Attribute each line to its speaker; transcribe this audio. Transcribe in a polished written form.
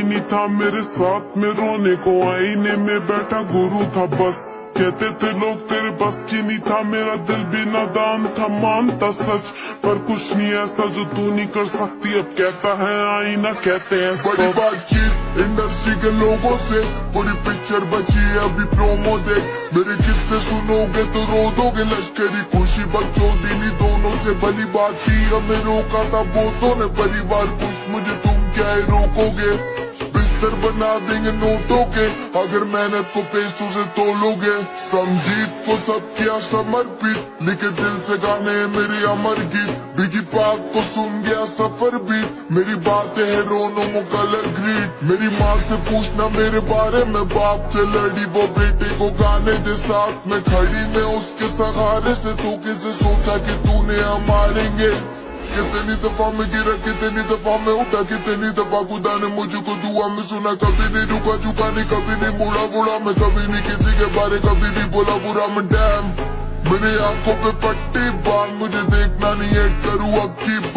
Speaker 1: नहीं था मेरे साथ में रोने को, आईने में बैठा गुरु था बस। कहते थे लोग तेरे बस की नहीं था, मेरा दिल भी नादान था, मानता सच पर कुछ नहीं ऐसा जो तू नहीं कर सकती। अब कहता है आईना, कहते हैं
Speaker 2: बड़ी बातचीत इंडस्ट्री के लोगों से, पूरी पिक्चर बची है अभी प्रोमो देख। मेरे किस्से सुनोगे तो रो दोगे, लश्करी खुशी बकचोदी दोनों से भली बात थी। हमें रोका था बहुतों ने, परिवार कुछ मुझे तुम क्या ही रोकोगे। बिस्तर बना देंगे नोटों के अगर मेहनत को पैसों से तोलोगे। संगीत को सब किया समर्पित, लिखे दिल से गाने मेरे अमर गीत। बिगी पाक को सुन गया सफर भी, मेरी बातें है रोनो कलर ग्रीट। मेरी माँ से पूछना मेरे बारे में, बाप से लड़ी वो बेटे को गाने दे साथ में खड़ी। मैं उसके सहारे से तो किसे सोचा कि तूने हम मारेंगे। कितनी दफा मैं गिरा, कितनी दफा मैं उठा, कितनी दफा खुदा ने मुझको दुआ में सुना। कभी नहीं रुका झुका नहीं, कभी नहीं मुड़ा मैं, कभी नहीं किसी के बारे कभी नहीं बोला बुरा मैं। डैम मेरी आंखों पे पट्टी बांध, मुझे देखना नहीं है करूँ अब की बात।